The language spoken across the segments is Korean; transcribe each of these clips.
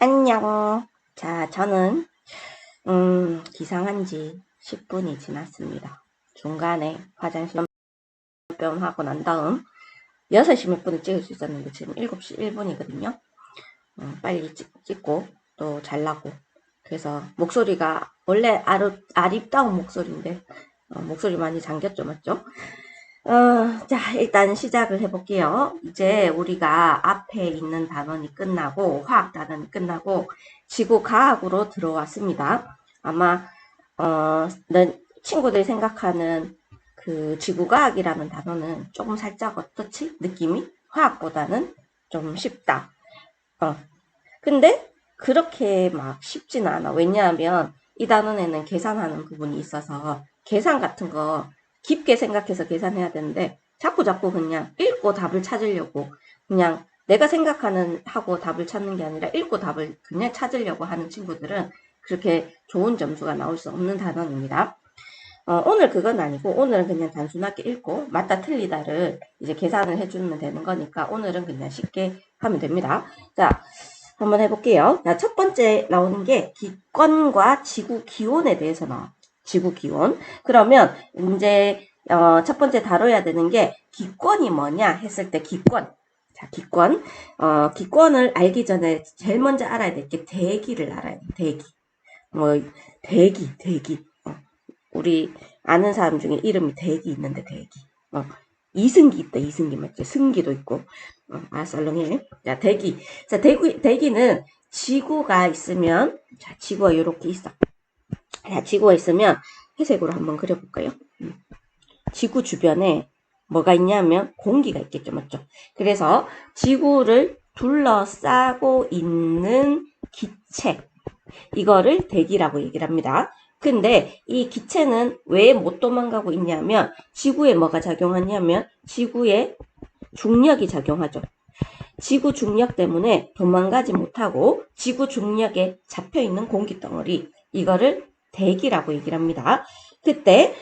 안녕. 자, 저는 기상한 지 10분이 지났습니다. 중간에 화장실 뿅 하고 난 다음 6시 몇 분에 찍을 수 있었는데 지금 7시 1분이거든요. 빨리 찍고 또 잘라고. 그래서 목소리가 원래 아립다운 목소리인데 목소리 많이 잠겼죠, 맞죠? 자, 일단 시작을 해볼게요. 이제 우리가 앞에 있는 단원이 끝나고, 화학 단원이 끝나고, 지구 과학으로 들어왔습니다. 아마, 친구들이 생각하는 그 지구 과학이라는 단어는 조금 살짝 어떻지? 느낌이? 화학보다는 좀 쉽다. 근데 그렇게 막 쉽지는 않아. 왜냐하면 이 단원에는 계산하는 부분이 있어서 계산 같은 거 깊게 생각해서 계산해야 되는데 자꾸 그냥 읽고 답을 찾으려고 그냥 내가 생각하는 하고 답을 찾는 게 아니라 읽고 답을 그냥 찾으려고 하는 친구들은 그렇게 좋은 점수가 나올 수 없는 단원입니다. 오늘 그건 아니고 오늘은 그냥 단순하게 읽고 맞다 틀리다를 이제 계산을 해주면 되는 거니까 오늘은 그냥 쉽게 하면 됩니다. 자, 한번 해볼게요. 자, 첫 번째 나오는 게 기권과 지구 기온에 대해서 나와. 지구 기온. 그러면 이제 첫 번째 다뤄야 되는 게 기권이 뭐냐 했을 때 기권. 자, 기권. 기권을 알기 전에 제일 먼저 알아야 될 게 대기를 알아야 돼. 대기. 대기. 우리 아는 사람 중에 이름이 대기 있는데 대기. 이승기 있다. 이승기 맞죠? 승기도 있고. 썰렁해. 자, 대기. 자, 대기는 지구가 있으면, 자, 지구가 이렇게 있어. 자, 지구가 있으면 회색으로 한번 그려볼까요? 지구 주변에 뭐가 있냐면 공기가 있겠죠. 맞죠? 그래서 지구를 둘러싸고 있는 기체. 이거를 대기라고 얘기를 합니다. 근데 이 기체는 왜 못 도망가고 있냐면 지구에 뭐가 작용하냐면 지구에 중력이 작용하죠. 지구 중력 때문에 도망가지 못하고 지구 중력에 잡혀있는 공기덩어리 이거를 대기라고 얘기를 합니다. 그때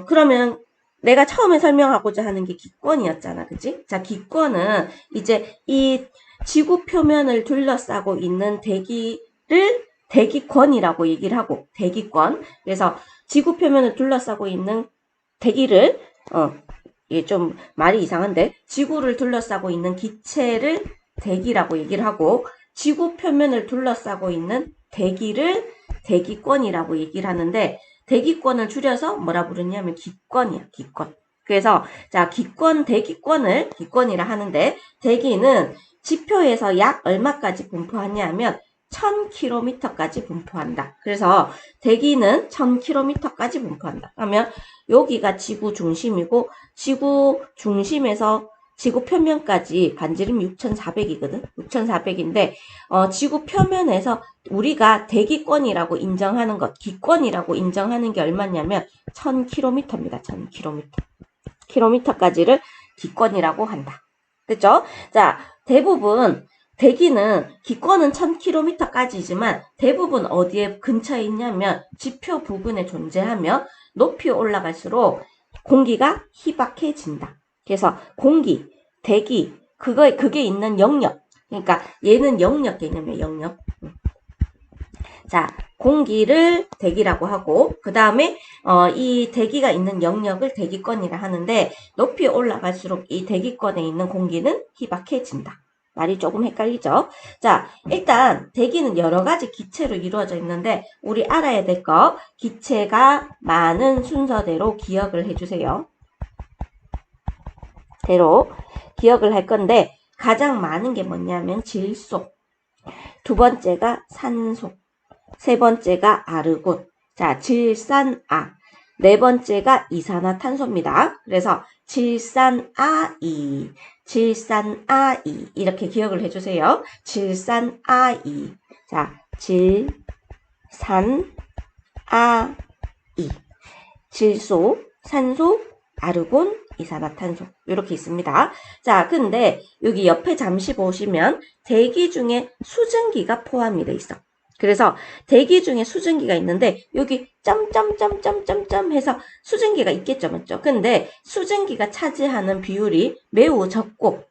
그러면 내가 처음에 설명하고자 하는 게 기권이었잖아. 그치? 자, 기권은 이제 이 지구 표면을 둘러싸고 있는 대기를 대기권이라고 얘기를 하고 대기권. 그래서 지구 표면을 둘러싸고 있는 대기를 이게 좀 말이 이상한데 지구를 둘러싸고 있는 기체를 대기라고 얘기를 하고 지구 표면을 둘러싸고 있는 대기를 대기권이라고 얘기를 하는데 대기권을 줄여서 뭐라 부르냐면 기권이야. 기권. 그래서 자 대기권을 기권이라 하는데 대기는 지표에서 약 얼마까지 분포하냐면 1000km까지 분포한다. 그래서 대기는 1000km까지 분포한다. 그러면 여기가 지구 중심이고 지구 중심에서 지구 표면까지 반지름 6400이거든. 6400인데 지구 표면에서 우리가 대기권이라고 인정하는 것, 기권이라고 인정하는 게 얼마냐면 1000km입니다. 1000km. km까지를 기권이라고 한다. 됐죠? 자, 대부분 대기는 기권은 1000km까지지만 대부분 어디에 근처에 있냐면 지표 부근에 존재하며 높이 올라갈수록 공기가 희박해진다. 그래서 공기, 대기, 그게 있는 영역. 그러니까 얘는 영역 개념이에요. 영역. 자, 공기를 대기라고 하고 그 다음에 이 대기가 있는 영역을 대기권이라 하는데 높이 올라갈수록 이 대기권에 있는 공기는 희박해진다. 말이 조금 헷갈리죠? 자, 일단 대기는 여러 가지 기체로 이루어져 있는데 우리 알아야 될 거 기체가 많은 순서대로 기억을 해주세요. 대로 기억을 할 건데 가장 많은 게 뭐냐면 질소, 두 번째가 산소, 세 번째가 아르곤, 자 질산아, 네 번째가 이산화탄소입니다. 그래서 질산아이, 질산아이 이렇게 기억을 해주세요. 질산아이, 자 질산아이, 질소, 산소, 아르곤, 이산화탄소 이렇게 있습니다. 자, 근데 여기 옆에 잠시 보시면 대기 중에 수증기가 포함이 돼 있어. 그래서 대기 중에 수증기가 있는데 여기 점점점점점점 해서 수증기가 있겠죠, 맞죠? 근데 수증기가 차지하는 비율이 매우 적고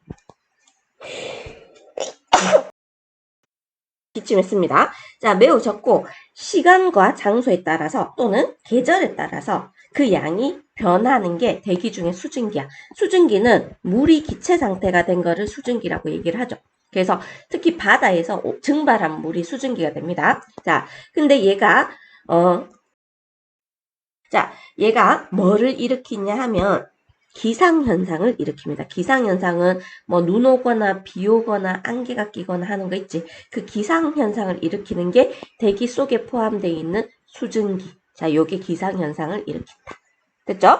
기침했습니다. 자, 매우 적고 시간과 장소에 따라서 또는 계절에 따라서 그 양이 변하는 게 대기 중에 수증기야. 수증기는 물이 기체 상태가 된 거를 수증기라고 얘기를 하죠. 그래서 특히 바다에서 증발한 물이 수증기가 됩니다. 자, 근데 얘가 뭐를 일으키냐 하면 기상현상을 일으킵니다. 기상현상은 뭐 눈 오거나 비 오거나 안개가 끼거나 하는 거 있지. 그 기상현상을 일으키는 게 대기 속에 포함되어 있는 수증기. 자, 요게 기상현상을 일으킨다. 됐죠?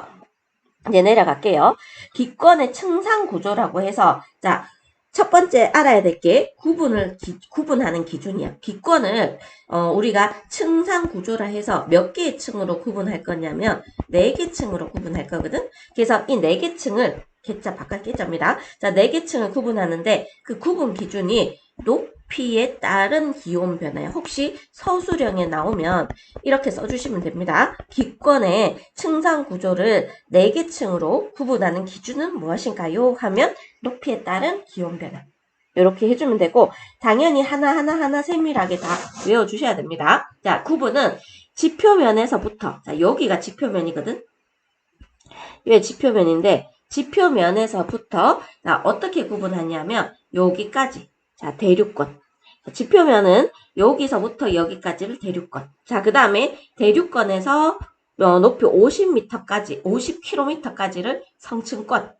이제 내려갈게요. 기권의 층상 구조라고 해서, 자, 첫 번째 알아야 될 게 구분하는 기준이야. 기권을 우리가 층상 구조라 해서 몇 개의 층으로 구분할 거냐면 4개 층으로 구분할 거거든. 그래서 이 4개 층을 개자 바깥 개자입니다. 자, 4개 층을 구분하는데 그 구분 기준이 높이에 따른 기온 변화야. 혹시 서술형에 나오면 이렇게 써주시면 됩니다. 기권의 층상 구조를 4개 층으로 구분하는 기준은 무엇인가요? 하면 높이에 따른 기온 변화. 이렇게 해주면 되고 당연히 하나하나 세밀하게 다 외워주셔야 됩니다. 자, 구분은 지표면에서부터, 자, 여기가 지표면이거든. 이게 지표면인데 지표면에서부터 자, 어떻게 구분하냐면 여기까지. 자, 대륙권. 지표면은 여기서부터 여기까지를 대륙권. 자, 그 다음에 대륙권에서 높이 50m까지, 50km까지를 성층권.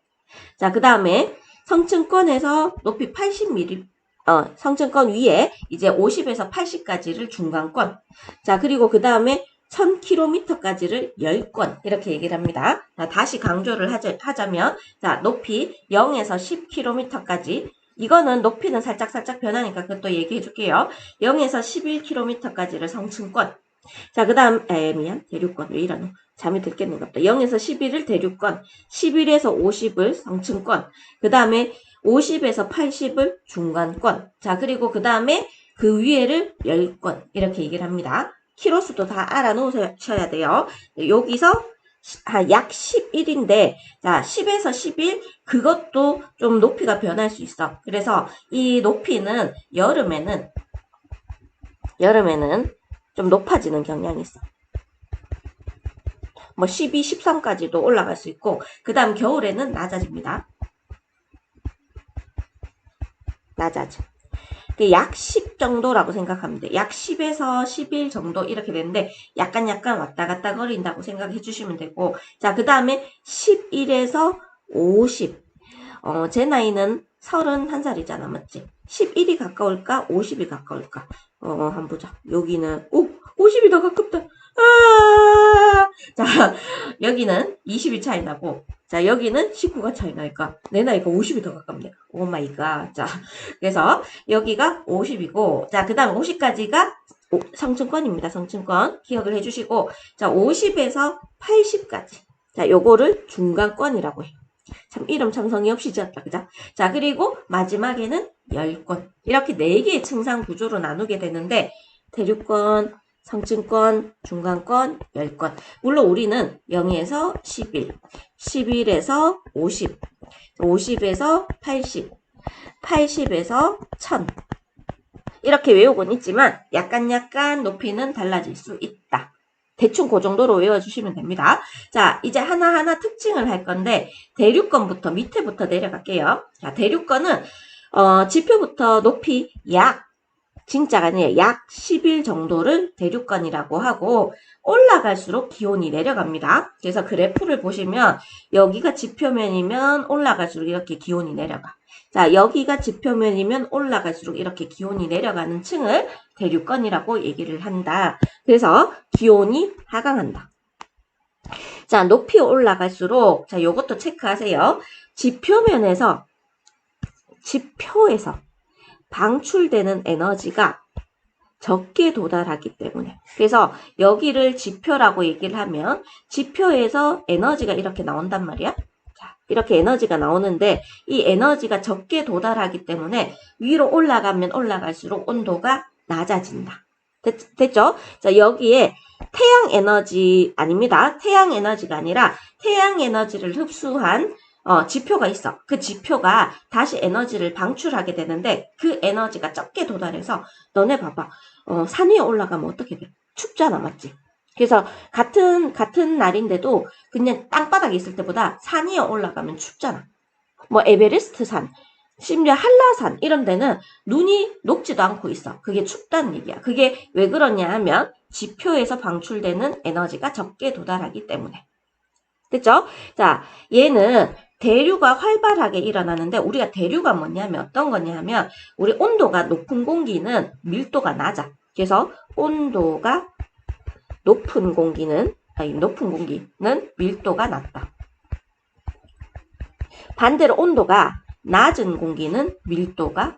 자, 그 다음에 성층권에서 높이 80mm, 성층권 위에 이제 50에서 80까지를 중간권. 자, 그리고 그 다음에 1000km까지를 열권. 이렇게 얘기를 합니다. 자, 다시 강조를 하자면, 자, 높이 0에서 10km까지. 이거는 높이는 살짝 변하니까 그것도 얘기해 줄게요. 0에서 11km까지를 성층권. 자, 그 다음, 대륙권. 왜 이러노? 잠이 들겠는가 보다. 0에서 11을 대륙권, 11에서 50을 성층권, 그 다음에 50에서 80을 중간권. 자, 그리고 그 다음에 그 위에를 열권. 이렇게 얘기를 합니다. 키로수도 다 알아놓으셔야 돼요. 여기서 약 11인데, 자, 10에서 11, 그것도 좀 높이가 변할 수 있어. 그래서 이 높이는 여름에는 좀 높아지는 경향이 있어. 뭐 12, 13까지도 올라갈 수 있고 그 다음 겨울에는 낮아집니다. 낮아져. 약 10 정도라고 생각하면 돼. 약 10에서 11 정도 이렇게 되는데 약간 왔다 갔다 거린다고 생각해 주시면 되고 자, 그 다음에 11에서 50. 제 나이는 31살이잖아. 맞지? 11이 가까울까? 50이 가까울까? 한번 보자. 여기는 50이 더 가깝다. 자, 여기는 20이 차이 나고, 자, 여기는 19가 차이 나니까, 내 나이가 50이 더 가깝네. 오 마이 갓. 자, 그래서 여기가 50이고, 자, 그 다음 50까지가 성층권입니다. 성층권. 기억을 해주시고, 자, 50에서 80까지. 자, 요거를 중간권이라고 해. 참, 이름 참 성의 없이 지었다. 그죠? 자, 그리고 마지막에는 열권. 이렇게 4개의 층상 구조로 나누게 되는데, 대륙권, 성층권, 중간권, 열권. 물론 우리는 0에서 11, 11에서 50, 50에서 80, 80에서 1000. 이렇게 외우곤 있지만 약간 높이는 달라질 수 있다. 대충 그 정도로 외워주시면 됩니다. 자, 이제 하나하나 특징을 할 건데 대륙권부터 밑에부터 내려갈게요. 자, 대륙권은 지표부터 높이 진짜가 아니에요. 약 10일 정도를 대륙권이라고 하고 올라갈수록 기온이 내려갑니다. 그래서 그래프를 보시면 여기가 지표면이면 올라갈수록 이렇게 기온이 내려가. 자, 여기가 지표면이면 올라갈수록 이렇게 기온이 내려가는 층을 대륙권이라고 얘기를 한다. 그래서 기온이 하강한다. 자, 높이 올라갈수록 자, 요것도 체크하세요. 지표에서 방출되는 에너지가 적게 도달하기 때문에 그래서 여기를 지표라고 얘기를 하면 지표에서 에너지가 이렇게 나온단 말이야. 자, 이렇게 에너지가 나오는데 이 에너지가 적게 도달하기 때문에 위로 올라가면 올라갈수록 온도가 낮아진다. 됐죠? 자, 여기에 태양 에너지 아닙니다. 태양 에너지가 아니라 태양 에너지를 흡수한 지표가 있어. 그 지표가 다시 에너지를 방출하게 되는데 그 에너지가 적게 도달해서 너네 봐봐. 산 위에 올라가면 어떻게 돼? 춥잖아, 맞지? 그래서 같은 날인데도 그냥 땅바닥에 있을 때보다 산 위에 올라가면 춥잖아. 뭐 에베레스트 산, 심지어 한라산 이런 데는 눈이 녹지도 않고 있어. 그게 춥다는 얘기야. 그게 왜 그러냐 하면 지표에서 방출되는 에너지가 적게 도달하기 때문에. 됐죠? 자, 얘는 대류가 활발하게 일어나는데 우리가 대류가 뭐냐면 어떤 거냐면 우리 온도가 높은 공기는 밀도가 낮아. 그래서 온도가 높은 공기는 밀도가 낮다. 반대로 온도가 낮은 공기는 밀도가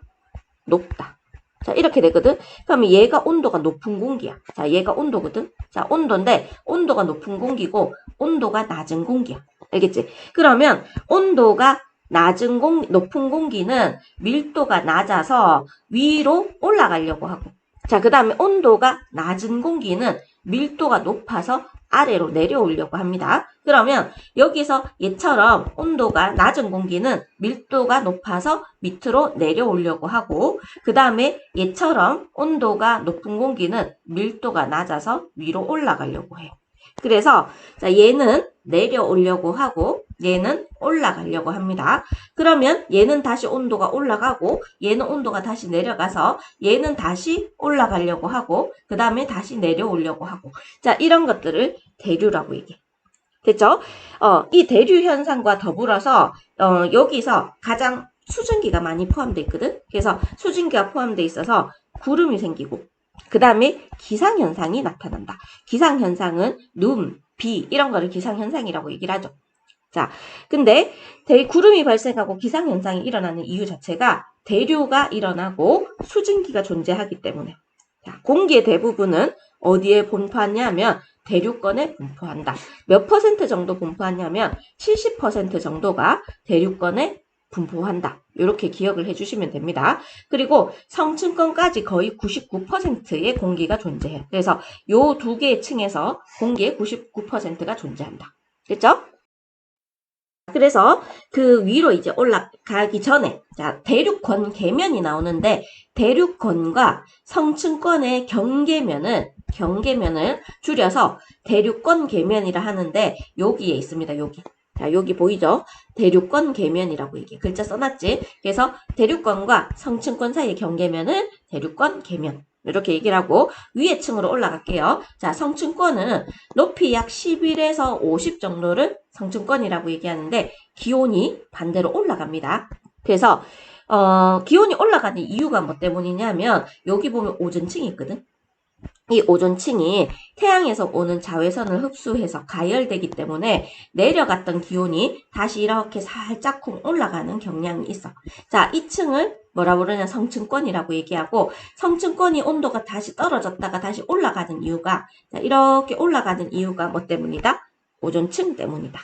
높다. 자, 이렇게 되거든. 그러면 얘가 온도가 높은 공기야. 자, 얘가 온도거든. 자, 온도인데 온도가 높은 공기고 온도가 낮은 공기야. 알겠지? 그러면 온도가 높은 공기는 밀도가 낮아서 위로 올라가려고 하고. 자, 그 다음에 온도가 낮은 공기는 밀도가 높아서 아래로 내려오려고 합니다. 그러면 여기서 얘처럼 온도가 낮은 공기는 밀도가 높아서 밑으로 내려오려고 하고 그 다음에 얘처럼 온도가 높은 공기는 밀도가 낮아서 위로 올라가려고 해. 그래서 자, 얘는 내려오려고 하고 얘는 올라가려고 합니다. 그러면 얘는 다시 온도가 올라가고 얘는 온도가 다시 내려가서 얘는 다시 올라가려고 하고 그 다음에 다시 내려오려고 하고 자, 이런 것들을 대류라고 얘기해. 됐죠? 이 대류 현상과 더불어서 여기서 가장 수증기가 많이 포함되어 있거든. 그래서 수증기가 포함되어 있어서 구름이 생기고 그 다음에 기상현상이 나타난다. 기상현상은 눈, 비 이런 거를 기상현상이라고 얘기를 하죠. 자, 근데 구름이 발생하고 기상현상이 일어나는 이유 자체가 대류가 일어나고 수증기가 존재하기 때문에 자, 공기의 대부분은 어디에 분포하냐면 대류권에 분포한다. 몇 퍼센트 정도 분포하냐면 70% 정도가 대류권에 분포한다. 이렇게 기억을 해주시면 됩니다. 그리고 성층권까지 거의 99%의 공기가 존재해. 그래서 요 두 개의 층에서 공기의 99%가 존재한다. 됐죠? 그래서 그 위로 이제 올라가기 전에 자, 대륙권 계면이 나오는데 대륙권과 성층권의 경계면을 줄여서 대륙권 계면이라 하는데 여기에 있습니다. 여기. 자, 여기 보이죠? 대륙권 계면이라고 얘기해. 글자 써놨지? 그래서 대륙권과 성층권 사이의 경계면을 대륙권 계면. 이렇게 얘기를 하고 위에 층으로 올라갈게요. 자, 성층권은 높이 약 11에서 50 정도를 성층권이라고 얘기하는데 기온이 반대로 올라갑니다. 그래서 기온이 올라가는 이유가 뭐 때문이냐면 여기 보면 오존층이 있거든. 이 오존층이 태양에서 오는 자외선을 흡수해서 가열되기 때문에 내려갔던 기온이 다시 이렇게 살짝 올라가는 경향이 있어. 자, 이 층을 뭐라 부르냐 성층권이라고 얘기하고 성층권이 온도가 다시 떨어졌다가 다시 올라가는 이유가 자, 이렇게 올라가는 이유가 뭐 때문이다? 오존층 때문이다.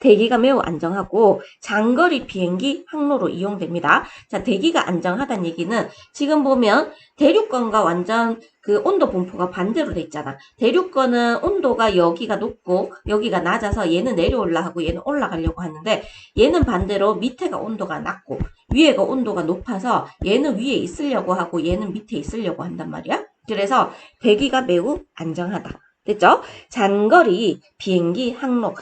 대기가 매우 안정하고 장거리 비행기 항로로 이용됩니다. 자, 대기가 안정하다는 얘기는 지금 보면 대륙권과 완전 그 온도 분포가 반대로 돼 있잖아. 대륙권은 온도가 여기가 높고 여기가 낮아서 얘는 내려올라 하고 얘는 올라가려고 하는데 얘는 반대로 밑에가 온도가 낮고 위에가 온도가 높아서 얘는 위에 있으려고 하고 얘는 밑에 있으려고 한단 말이야. 그래서 대기가 매우 안정하다. 됐죠? 장거리 비행기 항로,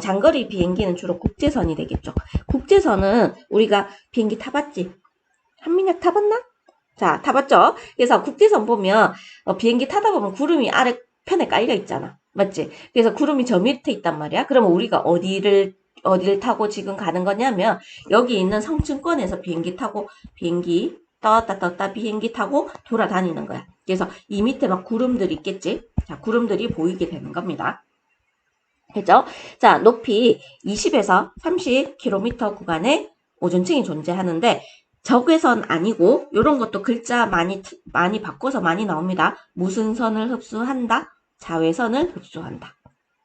장거리 비행기는 주로 국제선이 되겠죠. 국제선은 우리가 비행기 타봤지? 한민혁 타봤나? 자, 타봤죠? 그래서 국제선 보면 비행기 타다 보면 구름이 아래 편에 깔려 있잖아. 맞지? 그래서 구름이 저 밑에 있단 말이야. 그러면 우리가 어디를 타고 지금 가는 거냐면 여기 있는 성층권에서 비행기 타고 비행기 떴다 비행기 타고 돌아다니는 거야. 그래서 이 밑에 막 구름들이 있겠지? 자, 구름들이 보이게 되는 겁니다. 됐죠? 자, 높이 20에서 30km 구간에 오존층이 존재하는데 적외선 아니고 이런 것도 글자 많이 바꿔서 많이 나옵니다. 무슨 선을 흡수한다? 자외선을 흡수한다.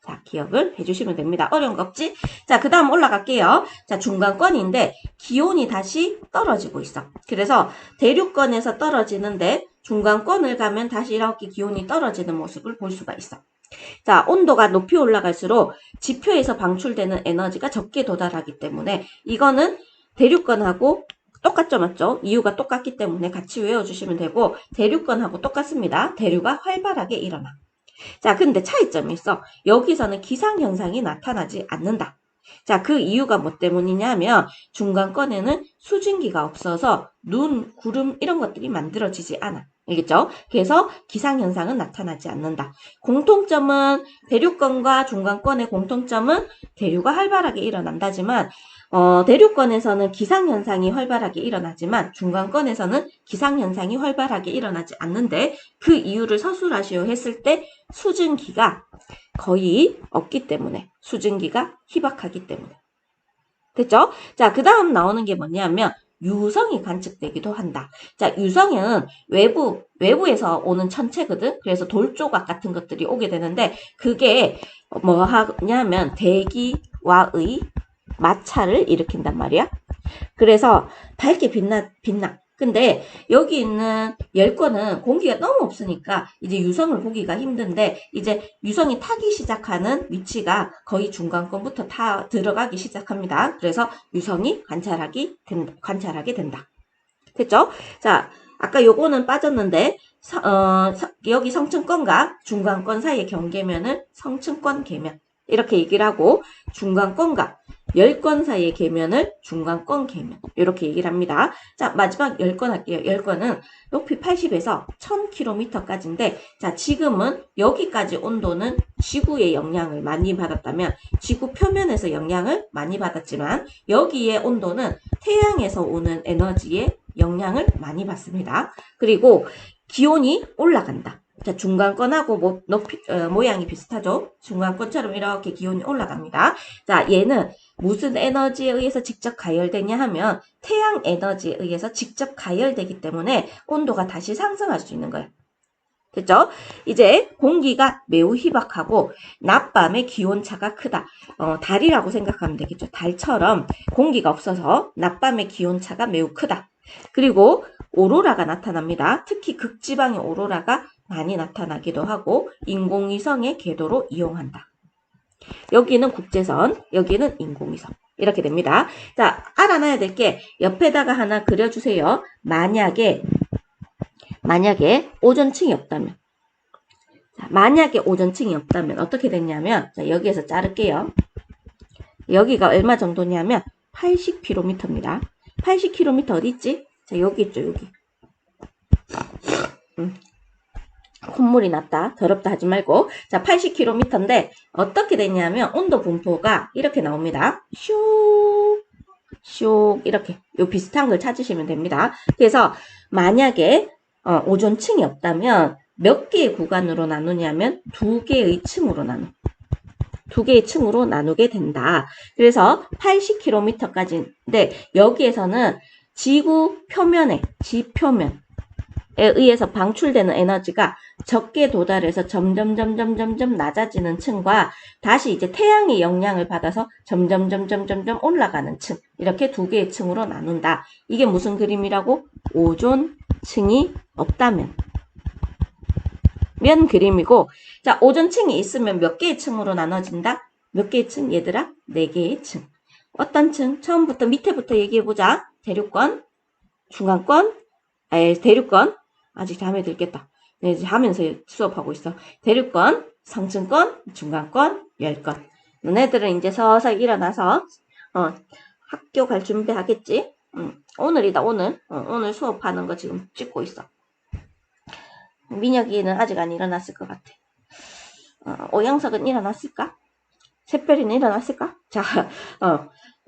자, 기억을 해주시면 됩니다. 어려운 거 없지? 자, 그 다음 올라갈게요. 자, 중간권인데 기온이 다시 떨어지고 있어. 그래서 대륙권에서 떨어지는데 중간권을 가면 다시 이렇게 기온이 떨어지는 모습을 볼 수가 있어. 자, 온도가 높이 올라갈수록 지표에서 방출되는 에너지가 적게 도달하기 때문에 이거는 대륙권하고 똑같죠, 맞죠? 이유가 똑같기 때문에 같이 외워주시면 되고 대륙권하고 똑같습니다. 대류가 활발하게 일어나. 자, 근데 차이점이 있어. 여기서는 기상현상이 나타나지 않는다. 자, 그 이유가 뭐 때문이냐면 중간권에는 수증기가 없어서 눈, 구름 이런 것들이 만들어지지 않아. 알겠죠? 그래서 기상현상은 나타나지 않는다. 공통점은 대륙권과 중간권의 공통점은 대류가 활발하게 일어난다지만 대륙권에서는 기상현상이 활발하게 일어나지만 중간권에서는 기상현상이 활발하게 일어나지 않는데 그 이유를 서술하시오 했을 때 수증기가 거의 없기 때문에 수증기가 희박하기 때문에 됐죠? 자, 그 다음 나오는 게 뭐냐면 유성이 관측되기도 한다. 자, 유성은 외부에서 오는 천체거든. 그래서 돌조각 같은 것들이 오게 되는데 그게 뭐 하냐면 대기와의 마찰을 일으킨단 말이야. 그래서 밝게 빛나. 근데 여기 있는 열권은 공기가 너무 없으니까 이제 유성을 보기가 힘든데 이제 유성이 타기 시작하는 위치가 거의 중간권부터 들어가기 시작합니다. 그래서 유성이 관찰하게 된다. 됐죠? 자, 아까 요거는 빠졌는데 여기 성층권과 중간권 사이의 경계면을 성층권 계면 이렇게 얘기를 하고 중간권과 열권 사이의 계면을 중간권 계면 이렇게 얘기를 합니다. 자, 마지막 열권 할게요. 열권은 높이 80에서 1000km까지인데 자, 지금은 여기까지 온도는 지구의 영향을 많이 받았다면 지구 표면에서 영향을 많이 받았지만 여기의 온도는 태양에서 오는 에너지의 영향을 많이 받습니다. 그리고 기온이 올라간다. 자, 중간권하고 모양이 비슷하죠? 중간권처럼 이렇게 기온이 올라갑니다. 자, 얘는 무슨 에너지에 의해서 직접 가열되냐 하면 태양 에너지에 의해서 직접 가열되기 때문에 온도가 다시 상승할 수 있는 거예요. 됐죠? 이제 공기가 매우 희박하고 낮밤의 기온차가 크다. 달이라고 생각하면 되겠죠. 달처럼 공기가 없어서 낮밤의 기온차가 매우 크다. 그리고 오로라가 나타납니다. 특히 극지방의 오로라가 많이 나타나기도 하고 인공위성의 궤도로 이용한다. 여기는 국제선, 여기는 인공위성. 이렇게 됩니다. 자, 알아놔야 될 게 옆에다가 하나 그려주세요. 만약에 오존층이 없다면 자, 만약에 오존층이 없다면 어떻게 됐냐면 자, 여기에서 자를게요. 여기가 얼마 정도냐면 80km입니다. 80km 어디 있지? 자, 여기 있죠, 여기. 콧물이 났다. 더럽다 하지 말고. 자, 80km인데 어떻게 됐냐면 온도 분포가 이렇게 나옵니다. 슉 이렇게 요 비슷한 걸 찾으시면 됩니다. 그래서 만약에 오존층이 없다면 몇 개의 구간으로 나누냐면 두 개의 층으로 나누게 된다. 그래서 80km까지인데 여기에서는 지구 표면에 지표면에 의해서 방출되는 에너지가 적게 도달해서 점점 낮아지는 층과 다시 이제 태양의 영향을 받아서 점점 올라가는 층 이렇게 두 개의 층으로 나눈다. 이게 무슨 그림이라고? 오존층이 없다면 그림이고 자 오존층이 있으면 몇 개의 층으로 나눠진다? 몇 개의 층 얘들아? 4개의 층. 어떤 층? 처음부터 밑에부터 얘기해보자. 대륙권, 중간권, 대륙권 아직 잠에 들겠다. 네, 하면서 수업하고 있어. 대륙권, 성층권, 중간권, 열권. 너네들은 이제 서서히 일어나서 학교 갈 준비하겠지? 오늘이다 오늘. 오늘 수업하는 거 지금 찍고 있어. 민혁이는 아직 안 일어났을 것 같아. 오영석은 일어났을까? 샛별이는 일어났을까? 자,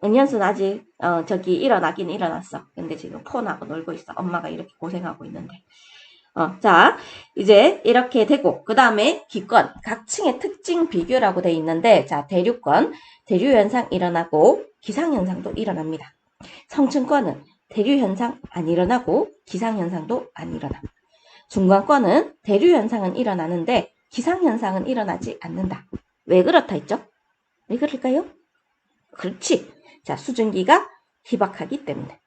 은현수는 아직 저기 일어나긴 일어났어. 근데 지금 폰하고 놀고 있어. 엄마가 이렇게 고생하고 있는데. 자, 이제 이렇게 되고 그 다음에 기권, 각 층의 특징 비교라고 돼 있는데 자, 대륙권, 대류현상 일어나고 기상현상도 일어납니다. 성층권은 대류현상 안 일어나고 기상현상도 안 일어나. 중간권은 대류현상은 일어나는데 기상현상은 일어나지 않는다. 왜 그렇다 했죠? 왜 그럴까요? 그렇지. 자, 수증기가 희박하기 때문에.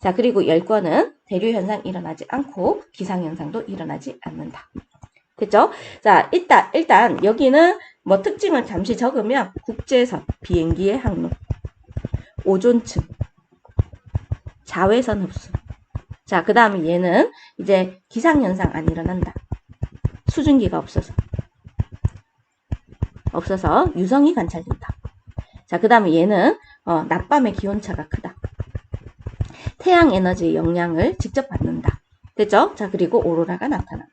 자, 그리고 열권은 대류현상 일어나지 않고 기상현상도 일어나지 않는다. 됐죠? 자, 일단 여기는 뭐 특징을 잠시 적으면 국제선, 비행기의 항로, 오존층, 자외선 흡수. 자, 그 다음에 얘는 이제 기상현상 안 일어난다. 수증기가 없어서 유성이 관찰된다. 자, 그 다음에 얘는 낮밤의 기온차가 크다. 태양 에너지의 영향을 직접 받는다. 됐죠? 자, 그리고 오로라가 나타난다.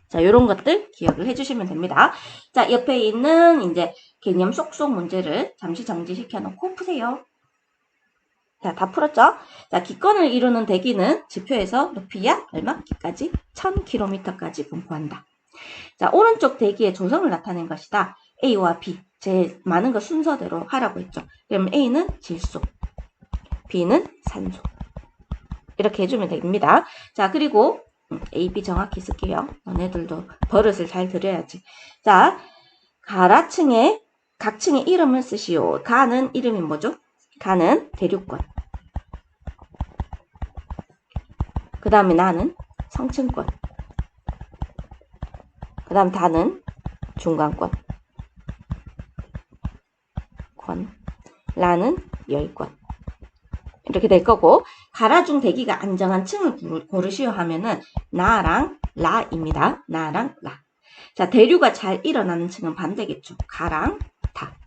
자, 요런 것들 기억을 해주시면 됩니다. 자, 옆에 있는 이제 개념 쏙쏙 문제를 잠시 정지시켜 놓고 푸세요. 자, 다 풀었죠? 자, 기권을 이루는 대기는 지표에서 높이야 얼마까지? 1000km까지 분포한다. 자, 오른쪽 대기의 조성을 나타낸 것이다. A와 B, 제일 많은 거 순서대로 하라고 했죠. 그럼 A는 질소, B는 산소. 이렇게 해주면 됩니다. 자, 그리고 A, B 정확히 쓸게요. 너네들도 버릇을 잘 들여야지. 자, 가라층에 각층의 이름을 쓰시오. 가는 이름이 뭐죠? 가는 대륙권. 그 다음에 나는 성층권. 그 다음 다는 중간권. 라는 열권. 이렇게 될 거고, 가라 중 대기가 안정한 층을 고르시오 하면은 나랑 라입니다. 나랑 라. 자, 대류가 잘 일어나는 층은 반대겠죠. 가랑 다.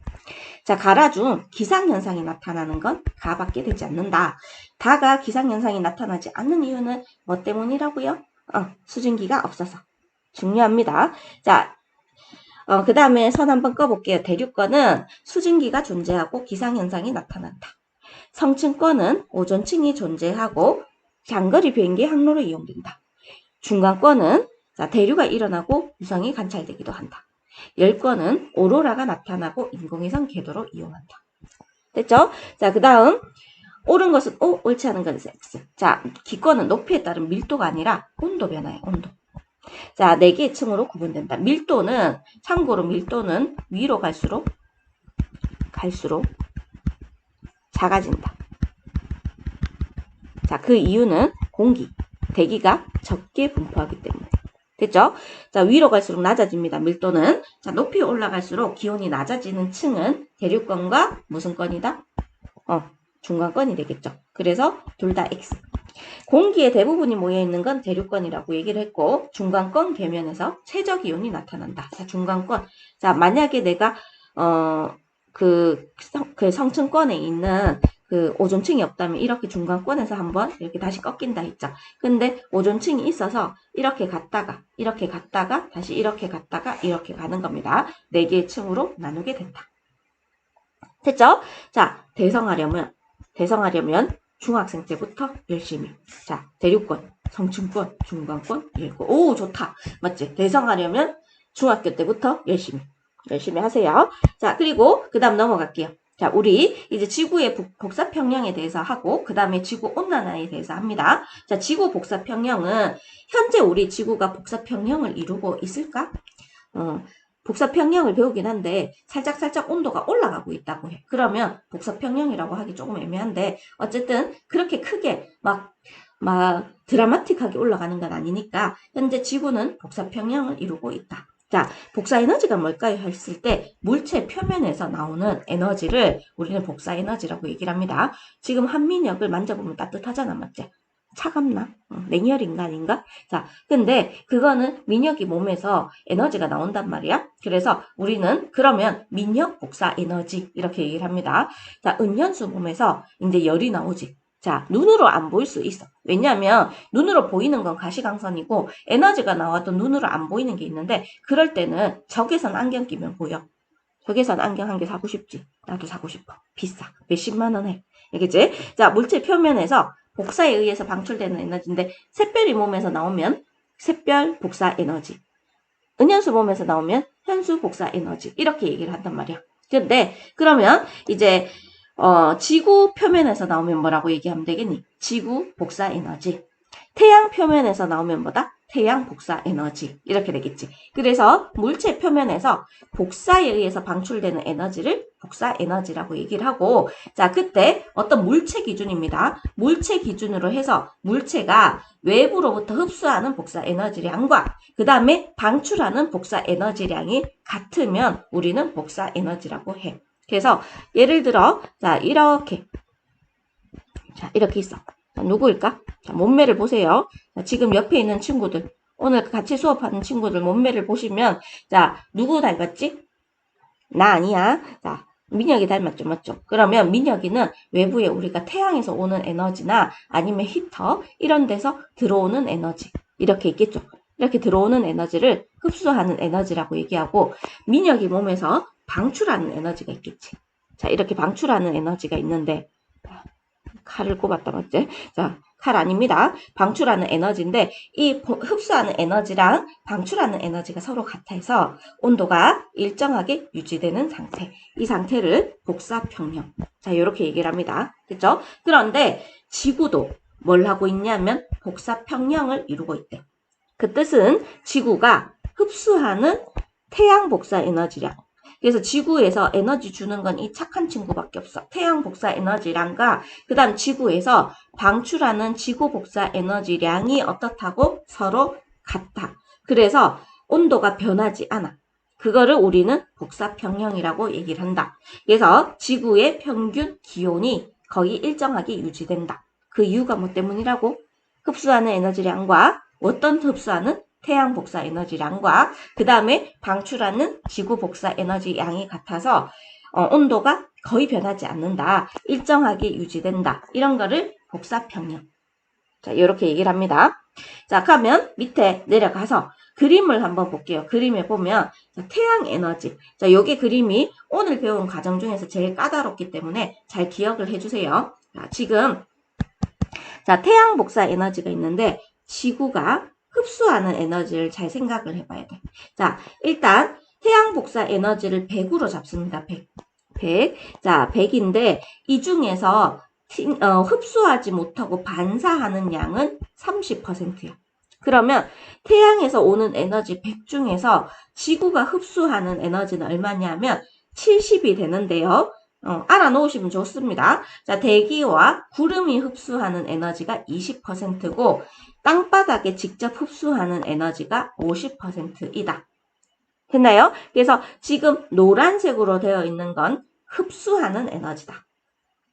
자, 가라 중 기상현상이 나타나는 건 가밖에 되지 않는다. 다가 기상현상이 나타나지 않는 이유는 뭐 때문이라고요? 수증기가 없어서. 중요합니다. 자, 그 다음에 선 한번 꺼볼게요. 대륙권은 수증기가 존재하고 기상현상이 나타난다. 성층권은 오존층이 존재하고 장거리 비행기 항로로 이용된다. 중간권은 대류가 일어나고 유성이 관찰되기도 한다. 열권은 오로라가 나타나고 인공위성 궤도로 이용한다. 됐죠? 자, 그 다음 옳은 것은 O, 옳지 않은 것은 X. 자, 기권은 높이에 따른 밀도가 아니라 온도 변화예요. 온도. 자, 4개의 층으로 구분된다. 밀도는 참고로 밀도는 위로 갈수록 작아진다. 자, 그 이유는 공기, 대기가 적게 분포하기 때문에. 됐죠? 자, 위로 갈수록 낮아집니다. 밀도는. 자, 높이 올라갈수록 기온이 낮아지는 층은 대륙권과 무슨 권이다? 중간권이 되겠죠. 그래서 둘 다 X. 공기의 대부분이 모여있는 건 대륙권이라고 얘기를 했고, 중간권 계면에서 최저 기온이 나타난다. 자, 중간권. 자, 만약에 내가 그 성층권에 있는 그 오존층이 없다면 이렇게 중간권에서 한번 이렇게 다시 꺾인다 했죠. 근데 오존층이 있어서 이렇게 갔다가 다시 이렇게 갔다가 이렇게 가는 겁니다. 4개의 층으로 나누게 된다. 됐죠? 자, 대성하려면 중학생 때부터 열심히. 자, 대륙권, 성층권, 중간권, 열권. 오, 좋다. 맞지? 대성하려면 중학교 때부터 열심히 하세요. 자, 그리고 그 다음 넘어갈게요. 자, 우리 이제 지구의 복사평형에 대해서 하고 그 다음에 지구 온난화에 대해서 합니다. 자, 지구 복사평형은 현재 우리 지구가 복사평형을 이루고 있을까? 복사평형을 배우긴 한데 살짝 온도가 올라가고 있다고 해. 그러면 복사평형이라고 하기 조금 애매한데 어쨌든 그렇게 크게 막 드라마틱하게 올라가는 건 아니니까 현재 지구는 복사평형을 이루고 있다. 자, 복사에너지가 뭘까요? 했을 때 물체 표면에서 나오는 에너지를 우리는 복사에너지라고 얘기를 합니다. 지금 한민혁을 만져보면 따뜻하잖아, 맞지? 차갑나? 냉혈인가 아닌가? 자, 근데 그거는 민혁이 몸에서 에너지가 나온단 말이야. 그래서 우리는 그러면 민혁 복사 에너지 이렇게 얘기를 합니다. 자, 은연수 몸에서 이제 열이 나오지. 자, 눈으로 안 보일 수 있어. 왜냐하면 눈으로 보이는 건 가시광선이고 에너지가 나와도 눈으로 안 보이는 게 있는데 그럴 때는 적외선 안경 끼면 보여. 적외선 안경 한 개 사고 싶지? 나도 사고 싶어. 비싸. 몇십만 원 해. 알겠지? 자, 물체 표면에서 복사에 의해서 방출되는 에너지인데 샛별이 몸에서 나오면 샛별 복사 에너지. 은연수 몸에서 나오면 현수 복사 에너지. 이렇게 얘기를 한단 말이야. 근데 그러면 이제 지구 표면에서 나오면 뭐라고 얘기하면 되겠니? 지구 복사 에너지. 태양 표면에서 나오면 뭐다? 태양 복사 에너지 이렇게 되겠지. 그래서 물체 표면에서 복사에 의해서 방출되는 에너지를 복사 에너지라고 얘기를 하고, 자, 그때 어떤 물체 기준입니다. 물체 기준으로 해서 물체가 외부로부터 흡수하는 복사 에너지량과 그 다음에 방출하는 복사 에너지량이 같으면 우리는 복사 에너지라고 해. 그래서 예를 들어 자 이렇게 있어. 자, 누구일까? 자, 몸매를 보세요. 자, 지금 옆에 있는 친구들, 오늘 같이 수업하는 친구들 몸매를 보시면, 자, 누구 닮았지? 나 아니야. 자, 민혁이 닮았죠, 맞죠? 그러면 민혁이는 외부에 우리가 태양에서 오는 에너지나 아니면 히터 이런 데서 들어오는 에너지 이렇게 있겠죠. 이렇게 들어오는 에너지를 흡수하는 에너지라고 얘기하고, 민혁이 몸에서 방출하는 에너지가 있겠지. 자, 이렇게 방출하는 에너지가 있는데, 칼을 꼽았다, 맞지? 자, 칼 아닙니다. 방출하는 에너지인데 이 흡수하는 에너지랑 방출하는 에너지가 서로 같아서 온도가 일정하게 유지되는 상태. 이 상태를 복사평형. 자, 이렇게 얘기를 합니다. 됐죠? 그런데 지구도 뭘 하고 있냐면 복사평형을 이루고 있대. 그 뜻은 지구가 흡수하는 태양 복사 에너지량. 그래서 지구에서 에너지 주는 건 이 착한 친구밖에 없어. 태양 복사 에너지량과 그 다음 지구에서 방출하는 지구 복사 에너지량이 어떻다고? 서로 같다. 그래서 온도가 변하지 않아. 그거를 우리는 복사평형이라고 얘기를 한다. 그래서 지구의 평균 기온이 거의 일정하게 유지된다. 그 이유가 뭐 때문이라고? 흡수하는 에너지량과 어떤 흡수하는 태양 복사 에너지량과 그 다음에 방출하는 지구 복사 에너지 양이 같아서 온도가 거의 변하지 않는다. 일정하게 유지된다. 이런 거를 복사평형. 자, 이렇게 얘기를 합니다. 자, 그러면 밑에 내려가서 그림을 한번 볼게요. 그림에 보면 자, 태양 에너지. 자, 요게 그림이 오늘 배운 과정 중에서 제일 까다롭기 때문에 잘 기억을 해주세요. 자, 지금 자, 태양 복사 에너지가 있는데 지구가 흡수하는 에너지를 잘 생각을 해봐야 돼. 자, 일단 태양 복사 에너지를 100으로 잡습니다. 100. 자, 100인데 이 중에서 흡수하지 못하고 반사하는 양은 30%야. 그러면 태양에서 오는 에너지 100 중에서 지구가 흡수하는 에너지는 얼마냐면 70이 되는데요. 알아놓으시면 좋습니다. 자, 대기와 구름이 흡수하는 에너지가 20%고 땅바닥에 직접 흡수하는 에너지가 50%이다. 됐나요? 그래서 지금 노란색으로 되어 있는 건 흡수하는 에너지다.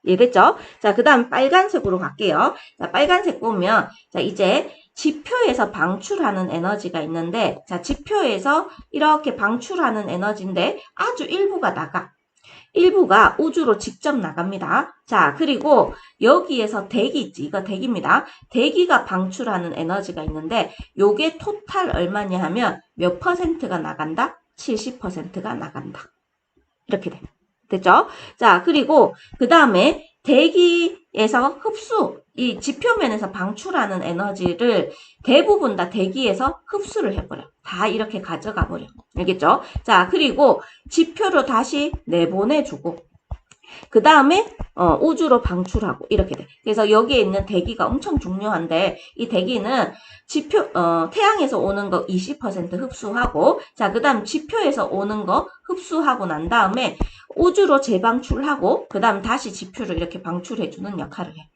이해됐죠? 자, 그 다음 빨간색으로 갈게요. 자, 빨간색 보면 자, 이제 지표에서 방출하는 에너지가 있는데 자, 지표에서 이렇게 방출하는 에너지인데 아주 일부가 나가. 일부가 우주로 직접 나갑니다. 자, 그리고 여기에서 대기 있지. 이거 대기입니다. 대기가 방출하는 에너지가 있는데 요게 토탈 얼마냐 하면 몇 퍼센트가 나간다? 70%가 나간다. 이렇게 돼. 됐죠? 자, 그리고 그 다음에 대기에서 흡수, 이 지표면에서 방출하는 에너지를 대부분 다 대기에서 흡수를 해버려. 다 이렇게 가져가 버려. 알겠죠? 자, 그리고 지표로 다시 내보내주고 그 다음에 우주로 방출하고 이렇게 돼. 그래서 여기에 있는 대기가 엄청 중요한데 이 대기는 지표 태양에서 오는 거 20% 흡수하고 자, 그 다음 지표에서 오는 거 흡수하고 난 다음에 우주로 재방출하고 그 다음 다시 지표를 이렇게 방출해주는 역할을 해.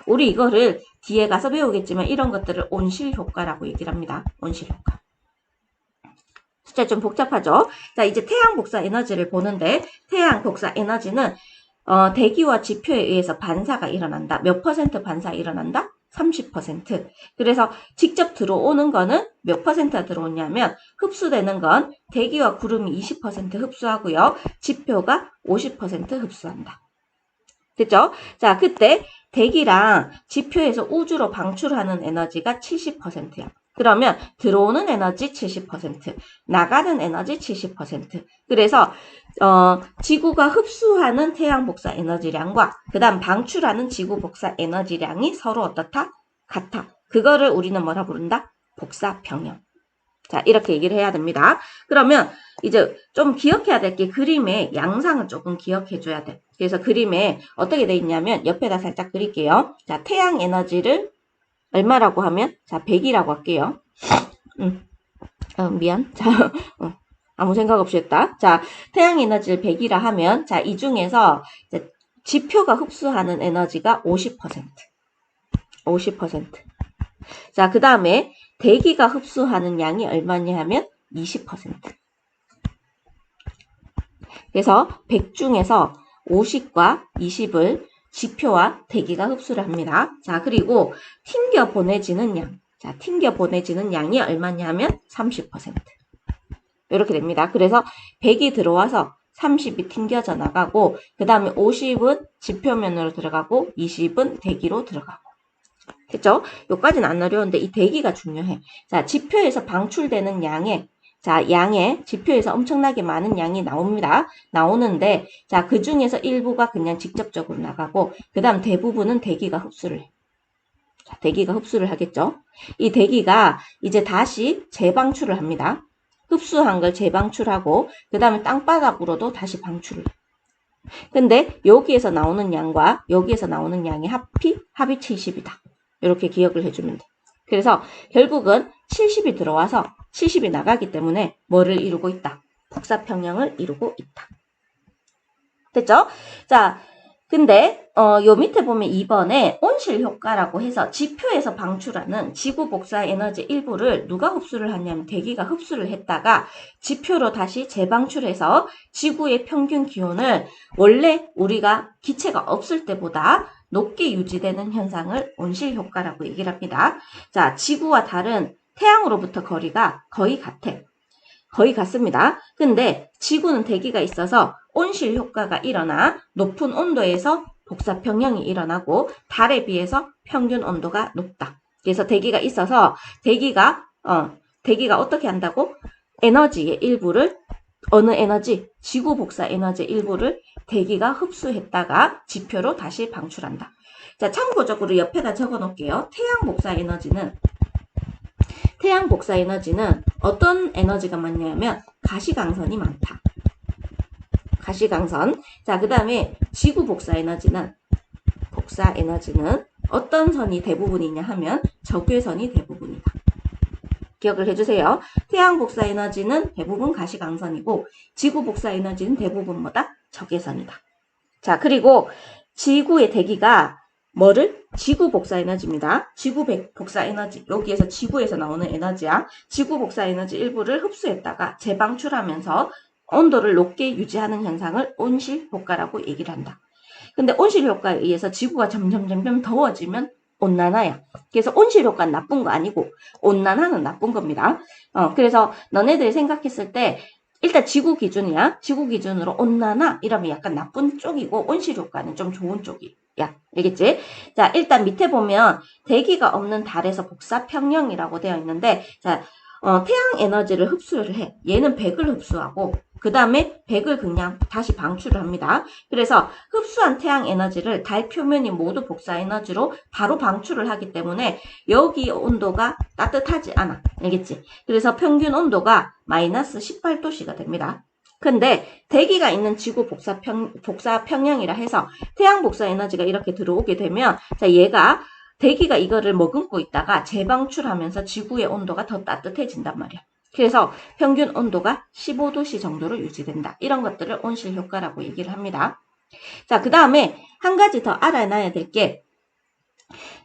우리 이거를 뒤에 가서 배우겠지만 이런 것들을 온실 효과라고 얘기를 합니다. 온실 효과. 숫자 좀 복잡하죠? 자, 이제 태양 복사 에너지를 보는데 태양 복사 에너지는 대기와 지표에 의해서 반사가 일어난다. 몇 퍼센트 반사 일어난다? 30%. 그래서 직접 들어오는 거는 몇 퍼센트가 들어오냐면 흡수되는 건 대기와 구름이 20% 흡수하고요. 지표가 50% 흡수한다. 됐죠? 자, 그때 대기랑 지표에서 우주로 방출하는 에너지가 70%야. 그러면 들어오는 에너지 70%, 나가는 에너지 70%. 그래서 지구가 흡수하는 태양 복사 에너지량과 그 다음 방출하는 지구 복사 에너지량이 서로 어떻다? 같아. 그거를 우리는 뭐라 부른다? 복사평형. 자, 이렇게 얘기를 해야 됩니다. 그러면 이제 좀 기억해야 될 게 그림의 양상을 조금 기억해 줘야 돼. 그래서 그림에 어떻게 돼 있냐면 옆에다 살짝 그릴게요. 자, 태양 에너지를 얼마라고 하면 자, 100이라고 할게요. 미안. 자, 아무 생각 없이 했다. 자, 태양 에너지를 100이라 하면, 자, 이 중에서 지표가 흡수하는 에너지가 50%. 50%. 자, 그 다음에 대기가 흡수하는 양이 얼마냐 하면 20%. 그래서 100 중에서 50과 20을 지표와 대기가 흡수를 합니다. 자, 그리고 튕겨 보내지는 양. 자, 튕겨 보내지는 양이 얼마냐 하면 30%. 이렇게 됩니다. 그래서 100이 들어와서 30이 튕겨져 나가고, 그 다음에 50은 지표면으로 들어가고, 20은 대기로 들어가고. 됐죠? 요까지는 안 어려운데 이 대기가 중요해. 자, 지표에서 방출되는 양의 지표에서 엄청나게 많은 양이 나옵니다. 나오는데, 자, 그 중에서 일부가 그냥 직접적으로 나가고, 그 다음 대부분은 대기가 흡수를 해. 자, 대기가 흡수를 하겠죠? 이 대기가 이제 다시 재방출을 합니다. 흡수한 걸 재방출하고, 그 다음에 땅바닥으로도 다시 방출을 해. 근데 여기에서 나오는 양과 여기에서 나오는 양의 합이 70이다. 이렇게 기억을 해주면 돼. 그래서 결국은 70이 들어와서 70이 나가기 때문에 뭐를 이루고 있다? 복사평형을 이루고 있다. 됐죠? 자, 근데 요 밑에 보면 2번에 온실 효과라고 해서 지표에서 방출하는 지구 복사 에너지 일부를 누가 흡수를 하냐면 대기가 흡수를 했다가 지표로 다시 재방출해서 지구의 평균 기온을 원래 우리가 기체가 없을 때보다 높게 유지되는 현상을 온실 효과라고 얘기를 합니다. 자, 지구와 달은 태양으로부터 거리가 거의 같아. 거의 같습니다. 근데 지구는 대기가 있어서 온실 효과가 일어나 높은 온도에서 복사평형이 일어나고 달에 비해서 평균 온도가 높다. 그래서 대기가 있어서 대기가 어떻게 한다고? 에너지의 일부를 어느 에너지? 지구 복사 에너지 일부를 대기가 흡수했다가 지표로 다시 방출한다. 자, 참고적으로 옆에다 적어 놓을게요. 태양 복사 에너지는 어떤 에너지가 많냐면 가시광선이 많다. 가시광선. 자, 그 다음에 지구 복사 에너지는 어떤 선이 대부분이냐 하면 적외선이 대부분이다. 기억을 해주세요. 태양 복사 에너지는 대부분 가시광선이고 지구 복사 에너지는 대부분 뭐다? 적외선이다. 자, 그리고 지구의 대기가 뭐를? 지구 복사 에너지입니다. 지구 복사 에너지, 여기에서 지구에서 나오는 에너지야. 지구 복사 에너지 일부를 흡수했다가 재방출하면서 온도를 높게 유지하는 현상을 온실 효과라고 얘기를 한다. 근데 온실 효과에 의해서 지구가 점점 더워지면 온난화야. 그래서 온실 효과는 나쁜 거 아니고 온난화는 나쁜 겁니다. 그래서 너네들이 생각했을 때 일단 지구 기준이야. 지구 기준으로 온난화 이러면 약간 나쁜 쪽이고 온실 효과는 좀 좋은 쪽이야. 알겠지? 자, 일단 밑에 보면 대기가 없는 달에서 복사평형이라고 되어 있는데, 자, 태양 에너지를 흡수를 해. 얘는 100을 흡수하고 그 다음에 100을 그냥 다시 방출을 합니다. 그래서 흡수한 태양 에너지를 달 표면이 모두 복사 에너지로 바로 방출을 하기 때문에 여기 온도가 따뜻하지 않아. 알겠지? 그래서 평균 온도가 마이너스 18도씨가 됩니다. 근데 대기가 있는 지구 복사 평형이라 해서 태양 복사 에너지가 이렇게 들어오게 되면, 자, 얘가 대기가 이거를 머금고 있다가 재방출하면서 지구의 온도가 더 따뜻해진단 말이야. 그래서 평균 온도가 15도씨 정도로 유지된다. 이런 것들을 온실 효과라고 얘기를 합니다. 자, 그 다음에 한 가지 더 알아놔야 될 게,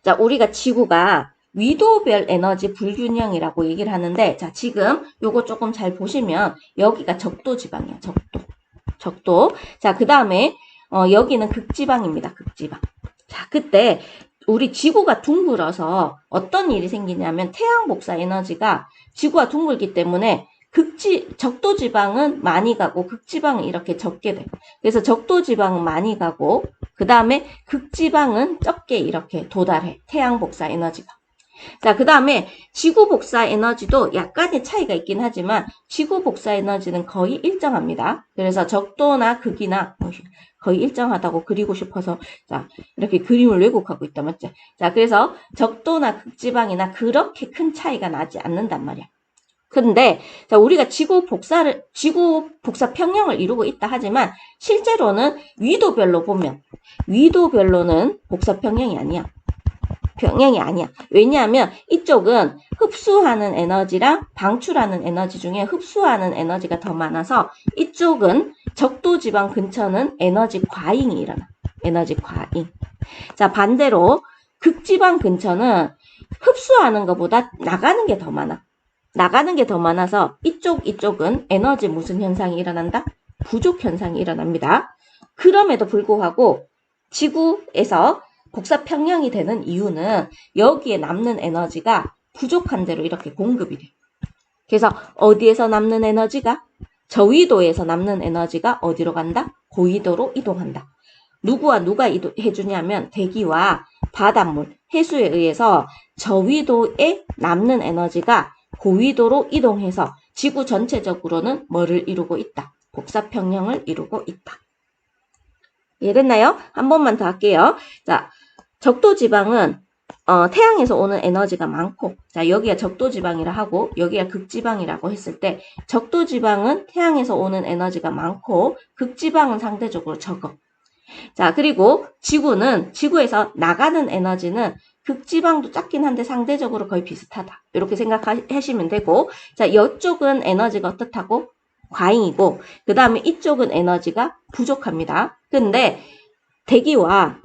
자, 우리가 지구가 위도별 에너지 불균형이라고 얘기를 하는데, 자, 지금 요거 조금 잘 보시면 여기가 적도지방이야. 적도. 자, 그 다음에 여기는 극지방입니다. 극지방. 자, 그때 우리 지구가 둥글어서 어떤 일이 생기냐면 태양 복사 에너지가 지구가 둥글기 때문에 적도지방은 많이 가고 극지방은 이렇게 적게 돼. 그래서 적도지방은 많이 가고 그 다음에 극지방은 적게 이렇게 도달해. 태양 복사 에너지가. 자, 그 다음에 지구 복사 에너지도 약간의 차이가 있긴 하지만 지구 복사 에너지는 거의 일정합니다. 그래서 적도나 극이나 거의 일정하다고 그리고 싶어서 자, 이렇게 그림을 왜곡하고 있다 맞죠? 자, 그래서 적도나 극지방이나 그렇게 큰 차이가 나지 않는단 말이야. 근데 자, 우리가 지구 복사 평형을 이루고 있다 하지만 실제로는 위도별로 보면 위도별로는 복사 평형이 아니야. 평행이 아니야. 왜냐하면 이쪽은 흡수하는 에너지랑 방출하는 에너지 중에 흡수하는 에너지가 더 많아서 이쪽은 적도지방 근처는 에너지 과잉이 일어나. 에너지 과잉. 자, 반대로 극지방 근처는 흡수하는 것보다 나가는 게 더 많아. 나가는 게 더 많아서 이쪽은 에너지 무슨 현상이 일어난다? 부족 현상이 일어납니다. 그럼에도 불구하고 지구에서 복사 평형이 되는 이유는 여기에 남는 에너지가 부족한 대로 이렇게 공급이 돼. 그래서 어디에서 남는 에너지가? 저위도에서 남는 에너지가 어디로 간다? 고위도로 이동한다. 누구와 누가 해주냐면 대기와 바닷물, 해수에 의해서 저위도에 남는 에너지가 고위도로 이동해서 지구 전체적으로는 뭐를 이루고 있다? 복사평형을 이루고 있다. 이해됐나요? 한 번만 더 할게요. 자, 적도지방은 태양에서 오는 에너지가 많고, 자, 여기가 적도지방이라 하고 여기가 극지방이라고 했을 때 적도지방은 태양에서 오는 에너지가 많고 극지방은 상대적으로 적어. 자, 그리고 지구에서 나가는 에너지는 극지방도 작긴 한데 상대적으로 거의 비슷하다. 이렇게 생각하시면 되고, 자, 이쪽은 에너지가 어떻다고? 과잉이고, 그 다음에 이쪽은 에너지가 부족합니다. 근데 대기와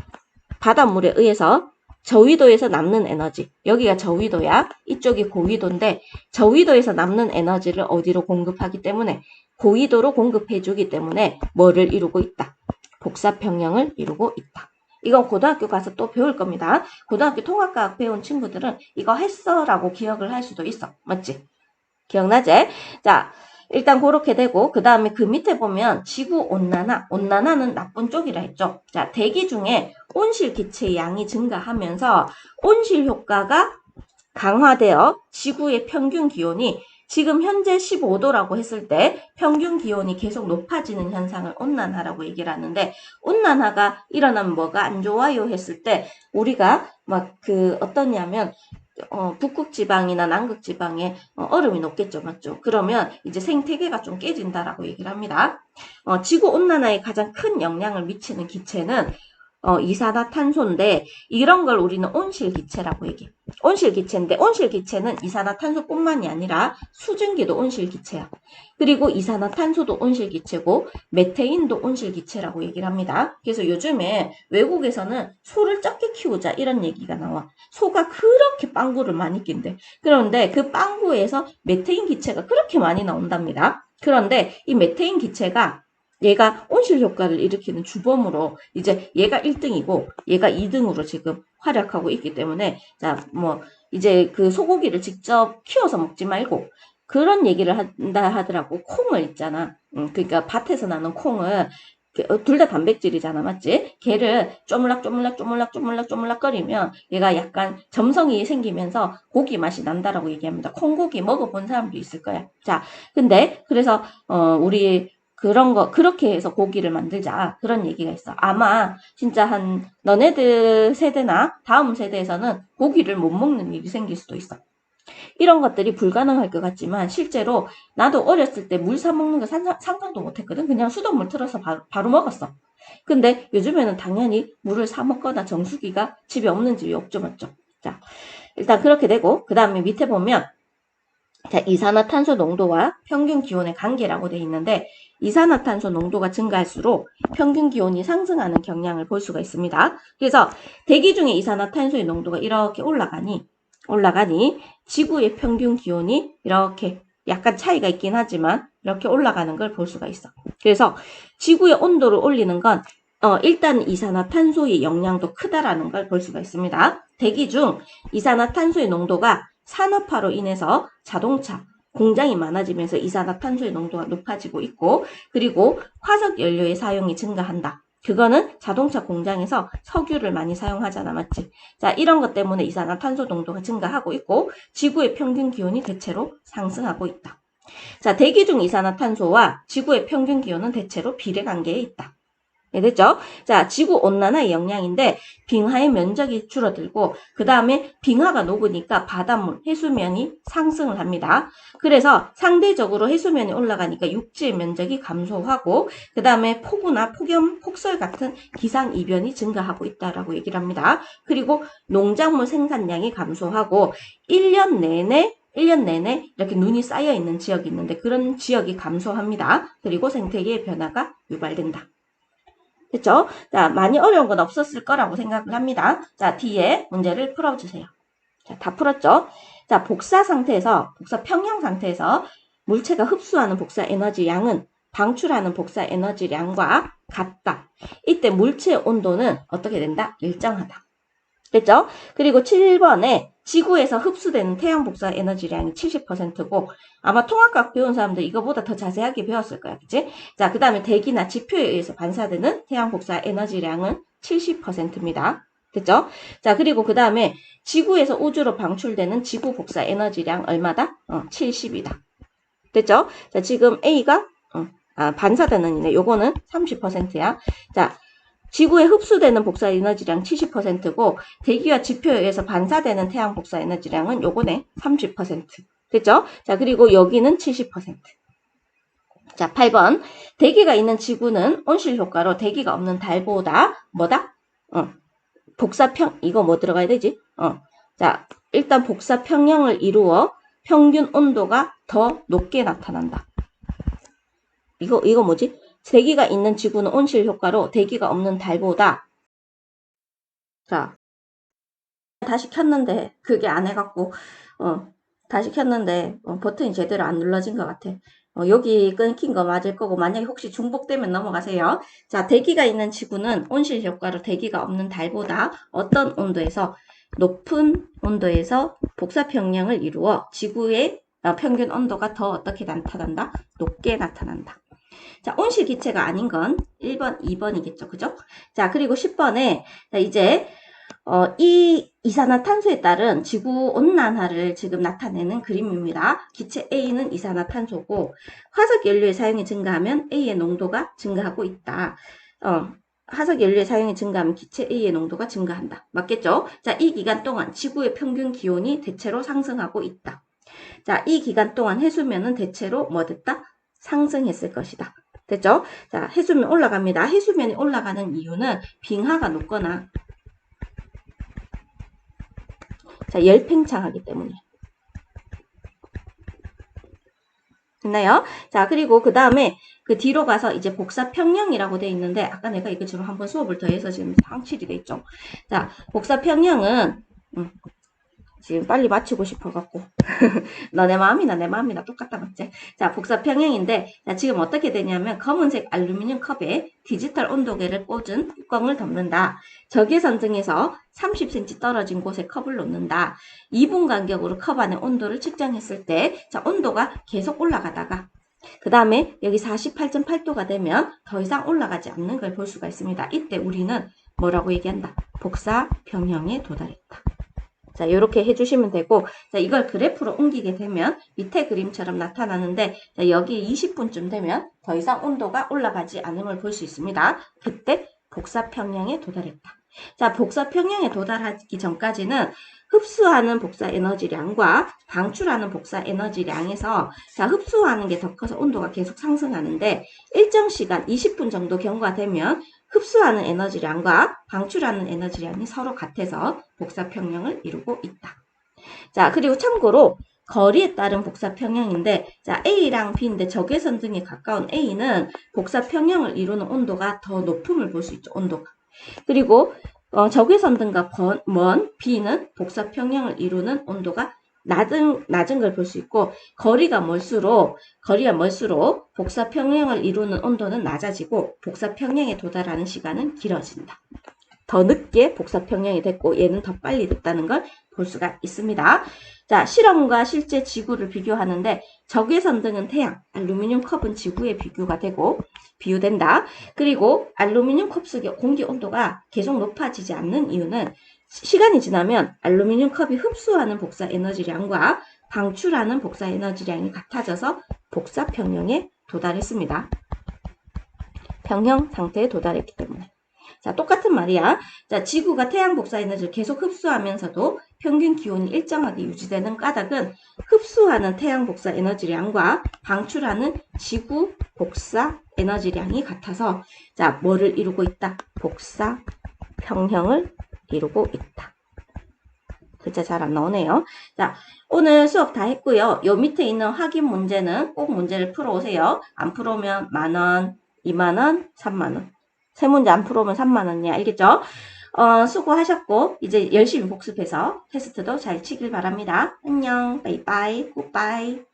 바닷물에 의해서 저위도에서 남는 에너지, 여기가 저위도야, 이쪽이 고위도인데 저위도에서 남는 에너지를 어디로 공급하기 때문에 고위도로 공급해주기 때문에 뭐를 이루고 있다? 복사평형을 이루고 있다. 이건 고등학교 가서 또 배울 겁니다. 고등학교 통합과학 배운 친구들은 이거 했어 라고 기억을 할 수도 있어. 맞지? 기억나지? 자, 일단 그렇게 되고 그 다음에 그 밑에 보면 지구온난화, 온난화는 나쁜 쪽이라 했죠. 자, 대기 중에 온실기체의 양이 증가하면서 온실 효과가 강화되어 지구의 평균 기온이 지금 현재 15도라고 했을 때 평균 기온이 계속 높아지는 현상을 온난화라고 얘기를 하는데, 온난화가 일어나면 뭐가 안 좋아요 했을 때 우리가 막 어떠냐면 북극지방이나 남극지방에 얼음이 녹겠죠, 맞죠? 그러면 이제 생태계가 좀 깨진다라고 얘기를 합니다. 지구온난화에 가장 큰 영향을 미치는 기체는 이산화탄소인데 이런 걸 우리는 온실기체라고 얘기해. 온실기체인데 온실기체는 이산화탄소뿐만이 아니라 수증기도 온실기체야. 그리고 이산화탄소도 온실기체고 메테인도 온실기체라고 얘기를 합니다. 그래서 요즘에 외국에서는 소를 적게 키우자 이런 얘기가 나와. 소가 그렇게 빵구를 많이 낀대. 그런데 그 빵구에서 메테인 기체가 그렇게 많이 나온답니다. 그런데 이 메테인 기체가 얘가 온실 효과를 일으키는 주범으로 이제 얘가 1등이고 얘가 2등으로 지금 활약하고 있기 때문에, 자, 이제 그 소고기를 직접 키워서 먹지 말고 그런 얘기를 한다 하더라고. 콩을 있잖아. 그러니까 밭에서 나는 콩을 둘 다 단백질이잖아, 맞지? 걔를 쪼물락 거리면 얘가 약간 점성이 생기면서 고기 맛이 난다라고 얘기합니다. 콩고기 먹어본 사람도 있을 거야. 자, 근데 그래서 우리 그렇게 해서 고기를 만들자. 그런 얘기가 있어. 아마 진짜 너네들 세대나 다음 세대에서는 고기를 못 먹는 일이 생길 수도 있어. 이런 것들이 불가능할 것 같지만 실제로 나도 어렸을 때 물 사 먹는 거 상상도 못 했거든. 그냥 수돗물 틀어서 바로 먹었어. 근데 요즘에는 당연히 물을 사 먹거나 정수기가 집에 없는 집이 없죠, 맞죠? 자, 일단 그렇게 되고 그 다음에 밑에 보면 자, 이산화탄소 농도와 평균 기온의 관계라고 되어 있는데 이산화탄소 농도가 증가할수록 평균 기온이 상승하는 경향을 볼 수가 있습니다. 그래서 대기 중에 이산화탄소의 농도가 이렇게 올라가니 지구의 평균 기온이 이렇게 약간 차이가 있긴 하지만 이렇게 올라가는 걸 볼 수가 있어. 그래서 지구의 온도를 올리는 건 일단 이산화탄소의 영향도 크다라는 걸 볼 수가 있습니다. 대기 중 이산화탄소의 농도가 산업화로 인해서 자동차, 공장이 많아지면서 이산화탄소의 농도가 높아지고 있고, 그리고 화석 연료의 사용이 증가한다. 그거는 자동차 공장에서 석유를 많이 사용하잖아, 맞지? 자, 이런 것 때문에 이산화탄소 농도가 증가하고 있고 지구의 평균 기온이 대체로 상승하고 있다. 자, 대기 중 이산화탄소와 지구의 평균 기온은 대체로 비례 관계에 있다. 됐죠? 자, 지구온난화의 영향인데 빙하의 면적이 줄어들고 그 다음에 빙하가 녹으니까 바닷물, 해수면이 상승을 합니다. 그래서 상대적으로 해수면이 올라가니까 육지의 면적이 감소하고 그 다음에 폭우나 폭염, 폭설 같은 기상이변이 증가하고 있다라고 얘기를 합니다. 그리고 농작물 생산량이 감소하고 1년 내내 이렇게 눈이 쌓여 있는 지역이 있는데 그런 지역이 감소합니다. 그리고 생태계의 변화가 유발된다. 됐죠? 자, 많이 어려운 건 없었을 거라고 생각을 합니다. 자, 뒤에 문제를 풀어주세요. 자, 다 풀었죠? 자, 복사 평형 상태에서 물체가 흡수하는 복사 에너지 양은 방출하는 복사 에너지 양과 같다. 이때 물체의 온도는 어떻게 된다? 일정하다. 됐죠? 그리고 7번에 지구에서 흡수되는 태양 복사 에너지량이 70%고 아마 통합과학 배운 사람들 이거보다 더 자세하게 배웠을 거야. 그치? 자, 그 다음에 대기나 지표에 의해서 반사되는 태양 복사 에너지량은 70%입니다. 됐죠? 자, 그리고 그 다음에 지구에서 우주로 방출되는 지구 복사 에너지량 얼마다? 70이다. 됐죠? 자, 지금 A가 반사되는 이네. 요거는 30%야. 자, 지구에 흡수되는 복사 에너지량 70%고 대기와 지표에 의해서 반사되는 태양 복사 에너지량은 요거네 30%. 됐죠? 자, 그리고 여기는 70%. 자, 8번. 대기가 있는 지구는 온실 효과로 대기가 없는 달보다 뭐다? 이거 뭐 들어가야 되지? 자, 일단 복사 평형을 이루어 평균 온도가 더 높게 나타난다. 이거 뭐지? 대기가 있는 지구는 온실 효과로 대기가 없는 달보다 자 다시 켰는데 그게 안 해갖고 다시 켰는데 버튼이 제대로 안 눌러진 것 같아. 여기 끊긴 거 맞을 거고 만약에 혹시 중복되면 넘어가세요. 자, 대기가 있는 지구는 온실 효과로 대기가 없는 달보다 어떤 온도에서 높은 온도에서 복사 평형을 이루어 지구의 평균 온도가 더 어떻게 나타난다? 높게 나타난다. 자, 온실 기체가 아닌 건 1번, 2번이겠죠. 그죠? 자, 그리고 10번에 이제 이 이산화탄소에 따른 지구온난화를 지금 나타내는 그림입니다. 기체 A는 이산화탄소고 화석 연료의 사용이 증가하면 A의 농도가 증가하고 있다. 화석 연료의 사용이 증가하면 기체 A의 농도가 증가한다. 맞겠죠? 자, 이 기간 동안 지구의 평균 기온이 대체로 상승하고 있다. 자, 이 기간 동안 해수면은 대체로 뭐 됐다? 상승했을 것이다. 됐죠? 자, 해수면 올라갑니다. 해수면이 올라가는 이유는 빙하가 녹거나 자, 열팽창하기 때문에. 됐나요? 자, 그리고 그 다음에 그 뒤로 가서 이제 복사 평형이라고 돼 있는데 아까 내가 이거 지금 한번 수업을 더 해서 지금 상실이 돼 있죠. 자, 복사 평형은 지금 빨리 맞추고 싶어갖고 너네 마음이나 내 마음이나 똑같다 맞지? 자, 복사 평형인데 자, 지금 어떻게 되냐면 검은색 알루미늄 컵에 디지털 온도계를 꽂은 뚜껑을 덮는다. 적외선 등에서 30cm 떨어진 곳에 컵을 놓는다. 2분 간격으로 컵 안의 온도를 측정했을 때 자, 온도가 계속 올라가다가 그 다음에 여기 48.8도가 되면 더 이상 올라가지 않는 걸 볼 수가 있습니다. 이때 우리는 뭐라고 얘기한다? 복사 평형에 도달했다. 자, 이렇게 해주시면 되고, 자, 이걸 그래프로 옮기게 되면 밑에 그림처럼 나타나는데, 자, 여기 20분쯤 되면 더 이상 온도가 올라가지 않음을 볼 수 있습니다. 그때 복사 평형에 도달했다. 자, 복사 평형에 도달하기 전까지는 흡수하는 복사 에너지량과 방출하는 복사 에너지량에서 자, 흡수하는 게 더 커서 온도가 계속 상승하는데 일정 시간 20분 정도 경과되면 흡수하는 에너지량과 방출하는 에너지량이 서로 같아서 복사 평형을 이루고 있다. 자, 그리고 참고로 거리에 따른 복사 평형인데 자, A랑 B인데 적외선 등에 가까운 A는 복사 평형을 이루는 온도가 더 높음을 볼 수 있죠. 온도가. 그리고 적외선 등과 먼 B는 복사 평형을 이루는 온도가 낮은 걸 볼 수 있고 거리가 멀수록 복사 평형을 이루는 온도는 낮아지고 복사 평형에 도달하는 시간은 길어진다. 더 늦게 복사 평형이 됐고 얘는 더 빨리 됐다는 걸 볼 수가 있습니다. 자, 실험과 실제 지구를 비교하는데 적외선 등은 태양, 알루미늄 컵은 지구에 비유된다. 그리고 알루미늄 컵 속의 공기 온도가 계속 높아지지 않는 이유는 시간이 지나면 알루미늄 컵이 흡수하는 복사 에너지량과 방출하는 복사 에너지량이 같아져서 복사 평형에 도달했습니다. 평형 상태에 도달했기 때문에. 자, 똑같은 말이야. 자, 지구가 태양 복사 에너지를 계속 흡수하면서도 평균 기온이 일정하게 유지되는 까닭은 흡수하는 태양 복사 에너지량과 방출하는 지구 복사 에너지량이 같아서, 자, 뭐를 이루고 있다? 복사 평형을 이루고 있다. 글자 잘 안 나오네요. 자, 오늘 수업 다 했고요. 요 밑에 있는 확인 문제는 꼭 문제를 풀어오세요. 안 풀어오면 만원, 2만원, 3만원. 세 문제 안 풀어오면 3만원이야. 알겠죠? 수고하셨고, 이제 열심히 복습해서 테스트도 잘 치길 바랍니다. 안녕, 바이바이, 굿바이.